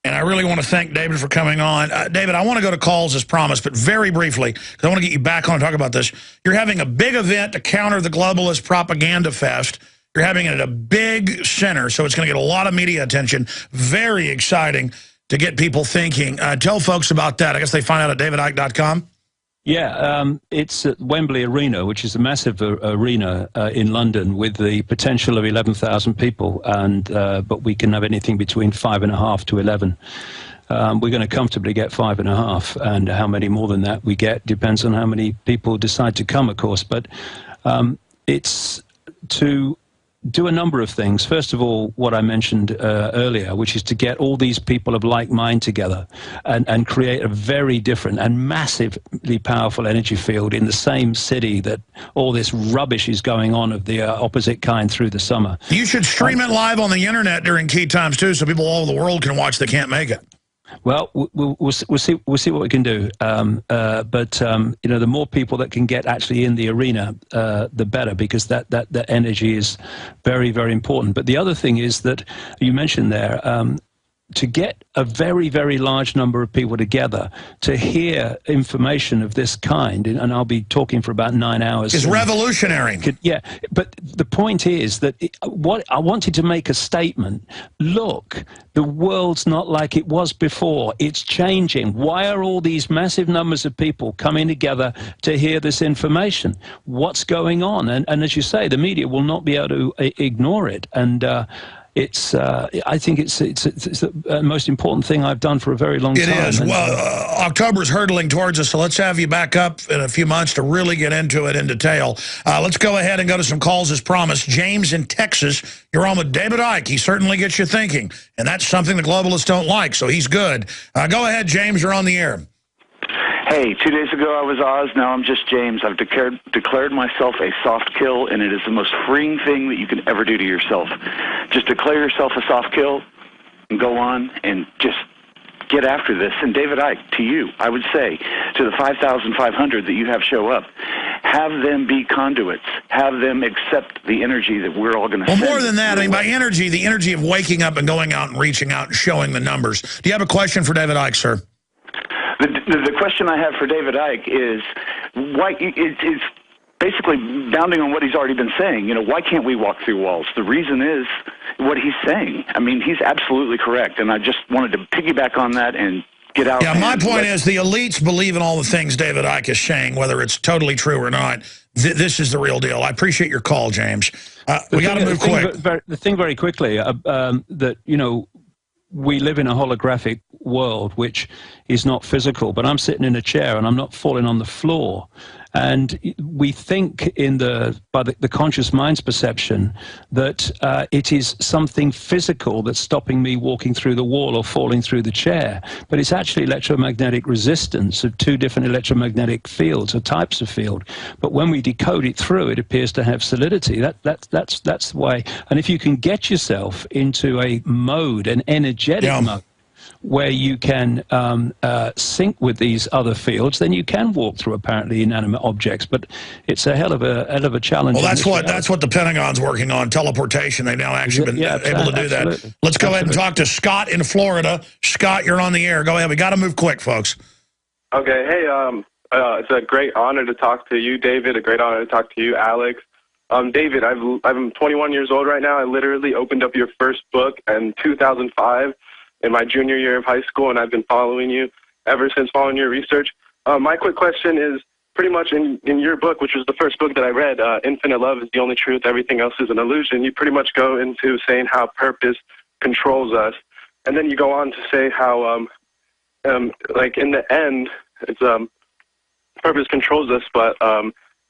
Speaker 1: and I really want to thank David for coming on. David, I want to go to calls as promised, but very briefly, because I want to get you back on and talk about this. You're having a big event to counter the globalist propaganda fest. You're having it at a big center, so it's going to get a lot of media attention. Very exciting to get people thinking. Tell folks about that. I guess they find out at davidicke.com.
Speaker 2: Yeah, it's at Wembley Arena, which is a massive arena in London with the potential of 11,000 people, and but we can have anything between 5.5 to 11. We're going to comfortably get 5.5, and how many more than that we get depends on how many people decide to come, of course. But it's to do a number of things. First of all, what I mentioned earlier, which is to get all these people of like mind together and create a very different and massively powerful energy field in the same city that all this rubbish is going on of the opposite kind through the summer. You should stream it live on the internet during key times too, so people all over the world can watch that can't make it. Well, we'll see what we can do. But you know, the more people that can get actually in the arena, the better, because that energy is very, very important. But the other thing is that you mentioned there, to get a very, very large number of people together to hear information of this kind, and I'll be talking for about 9 hours. It's revolutionary. Yeah, but the point is that what I wanted to make a statement. Look, the world's not like it was before. It's changing. Why are all these massive numbers of people coming together to hear this information? What's going on? And as you say, the media will not be able to ignore it. And I think it's the most important thing I've done for a very long time. It is. Well, October's hurtling towards us, so let's have you back up in a few months to really get into it in detail. Let's go ahead and go to some calls as promised. James in Texas, you're on with David Icke. He certainly gets you thinking, and that's something the globalists don't like, so he's good. Go ahead, James, you're on the air.
Speaker 4: Hey, 2 days ago I was Oz, now I'm just James. I've declared myself a soft kill, and it is the most freeing thing that you can ever do to yourself. Just declare yourself a soft kill and go on and just get after this. And David Icke, to you, I would say, to the 5,500 that you have show up, have them be conduits. Have them accept the energy that we're all going to send. Well, more than that, I mean, by energy, the energy of waking up and going out and reaching out and showing the numbers. Do you have a question for David Icke, sir? The question I have for David Icke is, why it's basically bounding on what he's already been saying. You know, why can't we walk through walls? The reason is what he's saying. I mean, he's absolutely correct, and I just wanted to piggyback on that and get out. Yeah, my point is the elites believe in all the things David Icke is saying, whether it's totally true or not. This is the real deal. I appreciate your call, James. We got to move quick. The thing very quickly, that, you know, we live in a holographic world which is not physical, but I'm sitting in a chair and I'm not falling on the floor.
Speaker 2: And we think by the conscious mind's perception that it is something physical that's stopping me walking through the wall or falling through the chair. But it's actually electromagnetic resistance of two different electromagnetic fields or types of field. But when we decode it through, it appears to have solidity. That's the way. And if you can get yourself into a mode, an energetic mode, where you can sync with these other fields, then you can walk through apparently inanimate objects. But it's a hell of a challenge.
Speaker 1: Well, that's what the Pentagon's working on, teleportation. They've now actually been able to do that. Let's go ahead and talk to Scott in Florida. Scott, you're on the air. Go ahead. We got to move quick, folks.
Speaker 5: Okay. Hey, it's a great honor to talk to you, David. A great honor to talk to you, Alex. David, I'm 21 years old right now. I literally opened up your first book in 2005. In my junior year of high school, and I've been following you ever since, following your research. My quick question is pretty much in your book, which was the first book that I read, Infinite Love is the Only Truth, Everything Else is an Illusion. You pretty much go into saying how purpose controls us. And then you go on to say how, like in the end, it's purpose controls us, but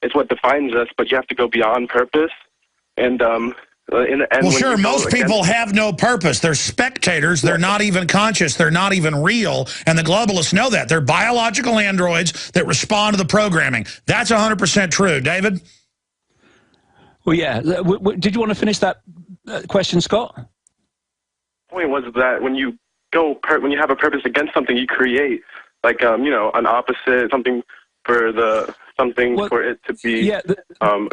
Speaker 5: it's what defines us, but you have to go beyond purpose. And in the end,
Speaker 1: well, sure, most people have no purpose. They're spectators. They're not even conscious. They're not even real. And the globalists know that. They're biological androids that respond to the programming. That's 100% true. David?
Speaker 2: Well, yeah. Did you want to finish that question, Scott?
Speaker 5: The point was that when you have a purpose against something, you create, like, you know, an opposite, something for it to be a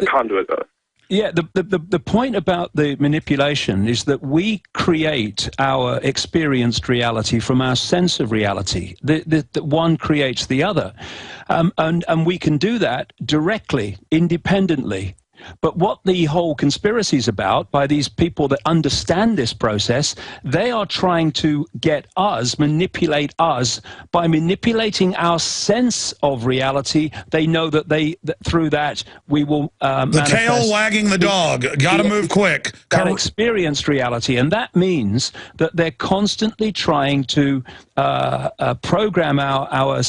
Speaker 5: conduit of.
Speaker 2: Yeah, the point about the manipulation is that we create our experienced reality from our sense of reality. The one creates the other. And we can do that directly, independently. But what the whole conspiracy is about, by these people that understand this process, they are trying to get us, manipulate us, by manipulating our sense of reality. They know that through that we will
Speaker 1: the tail wagging the dog. Got to move quick.
Speaker 2: That experienced reality, and that means that they're constantly trying to program our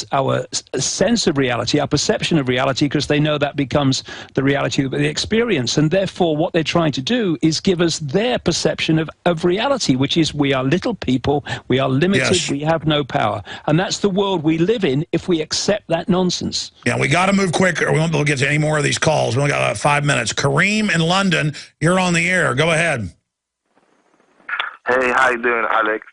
Speaker 2: sense of reality, our perception of reality, because they know that becomes the reality of the experience. And therefore what they're trying to do is give us their perception of reality, which is we are little people, we are limited, we have no power. And that's the world we live in if we accept that nonsense.
Speaker 1: Yeah, we got to move quick or we won't be able to get to any more of these calls. We only got about 5 minutes. Kareem in London, you're on the air. Go ahead.
Speaker 6: Hey, how you doing, Alex?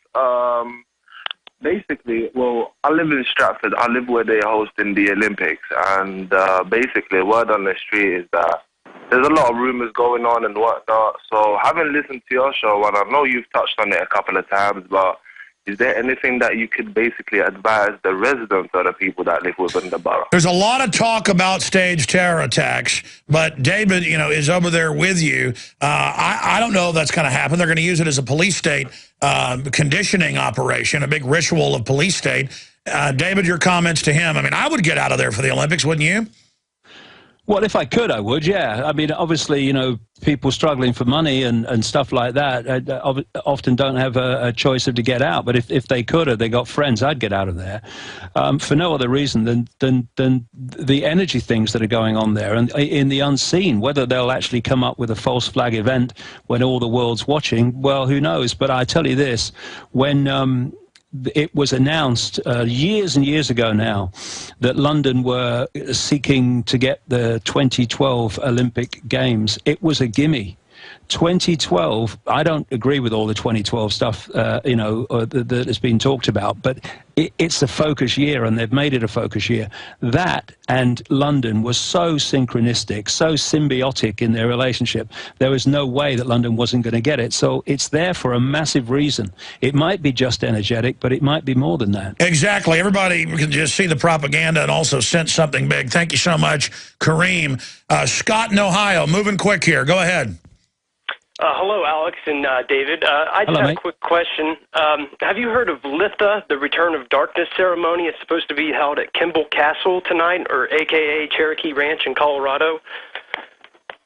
Speaker 6: Basically, well, I live in Stratford. I live where they're hosting the Olympics. And basically, word on the street is that there's a lot of rumors going on and whatnot. So having listened to your show, and I know you've touched on it a couple of times, but is there anything that you could basically advise the residents or the people that live within the borough? There's
Speaker 1: a lot of talk about staged terror attacks, but David, you know, is over there with you. I don't know if that's going to happen. They're going to use it as a police state conditioning operation, a big ritual of police state. David, your comments to him. I mean, I would get out of there for the Olympics, wouldn't you?
Speaker 2: Well, if I could, I would, yeah. I mean, obviously, you know, people struggling for money and stuff like that often don't have a choice of to get out. But if they could, or they got friends, I'd get out of there for no other reason than the energy things that are going on there. And in the unseen, whether they'll actually come up with a false flag event when all the world's watching, well, who knows? But I tell you this, when it was announced years and years ago now that London were seeking to get the 2012 Olympic Games. It was a gimme. 2012, I don't agree with all the 2012 stuff, you know, that has been talked about, but it's a focus year, and they've made it a focus year. That and London was so synchronistic, so symbiotic in their relationship. There was no way that London wasn't going to get it. So it's there for a massive reason. It might be just energetic, but it might be more than that.
Speaker 1: Exactly. Everybody can just see the propaganda and also sense something big. Thank you so much, Kareem. Scott in Ohio, moving quick here. Go ahead.
Speaker 7: Hello, Alex and David. I just have a quick question. Have you heard of Litha, the Return of Darkness ceremony? It's supposed to be held at Kimball Castle tonight, or a.k.a. Cherokee Ranch in Colorado.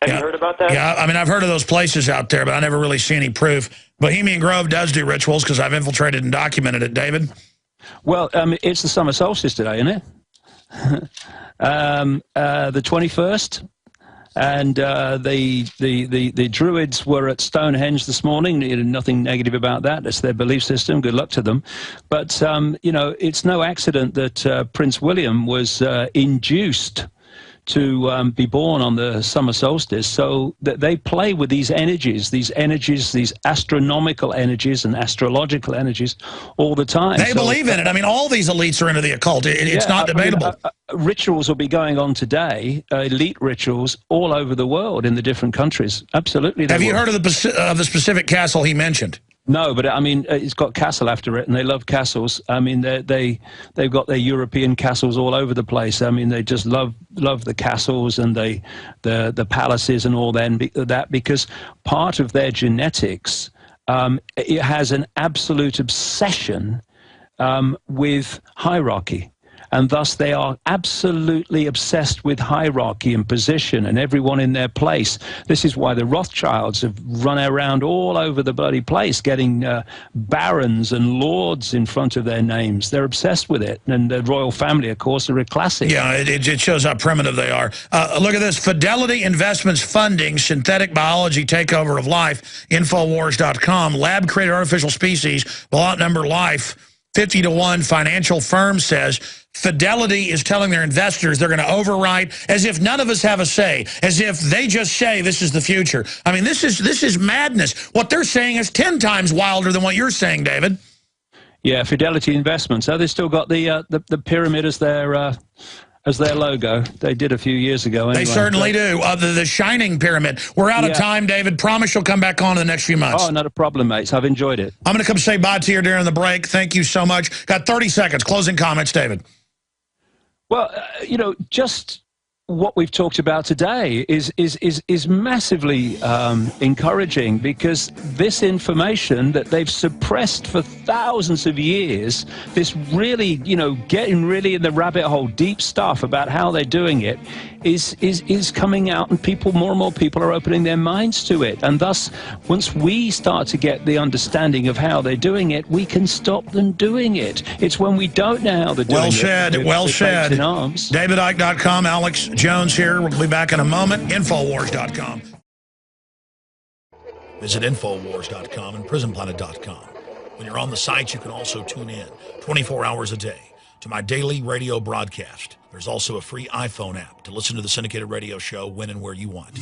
Speaker 7: Have you heard about that?
Speaker 1: Yeah, I mean, I've heard of those places out there, but I never really see any proof. Bohemian Grove does do rituals because I've infiltrated and documented it. David?
Speaker 2: Well, it's the summer solstice today, isn't it? The 21st. And the Druids were at Stonehenge this morning. Nothing negative about that. That's their belief system. Good luck to them. But, you know, it's no accident that Prince William was induced to be born on the summer solstice, so that they play with these energies, these astronomical energies and astrological energies all the time.
Speaker 1: They believe in it. I mean, all these elites are into the occult. It's not debatable.
Speaker 2: Rituals will be going on today, elite rituals all over the world in the different countries. Absolutely.
Speaker 1: Have you heard of the specific castle he mentioned?
Speaker 2: No, but I mean, it's got castle after it, and they love castles. I mean, they've got their European castles all over the place. I mean, they just love the castles and the palaces and all that, because part of their genetics, it has an absolute obsession with hierarchy. And thus they are absolutely obsessed with hierarchy and position and everyone in their place. This is why the Rothschilds have run around all over the bloody place getting barons and lords in front of their names. They're obsessed with it. And the royal family, of course, are a classic.
Speaker 1: Yeah, it shows how primitive they are. Look at this. Fidelity Investments funding synthetic biology takeover of life. Infowars.com. Lab-created artificial species will outnumber life 50-1. Financial firm says Fidelity is telling their investors they're going to overwrite, as if none of us have a say, as if they just say this is the future. I mean, this is madness. What they're saying is 10 times wilder than what you're saying, David.
Speaker 2: Yeah, Fidelity Investments. Oh, they still got the pyramid as their logo. They did a few years ago anyway.
Speaker 1: They certainly do. The shining pyramid. We're out of time, David. Promise you'll come back on in the next few months.
Speaker 2: Oh, not a problem, mates. I've enjoyed it.
Speaker 1: I'm going to come say bye to you during the break. Thank you so much. Got 30 seconds. Closing comments, David.
Speaker 2: Well, you know, just what we've talked about today is massively encouraging, because this information that they've suppressed for thousands of years, this really, you know, getting really in the rabbit hole, deep stuff about how they're doing it, is coming out, and more and more people are opening their minds to it. And thus, once we start to get the understanding of how they're doing it, we can stop them doing it. It's when we don't know how they're doing it.
Speaker 1: Well said. DavidIcke.com. Alex Jones here. We'll be back in a moment. Infowars.com. Visit Infowars.com and PrisonPlanet.com. When you're on the site, you can also tune in 24 hours a day to my daily radio broadcast. There's also a free iPhone app to listen to the syndicated radio show when and where you want.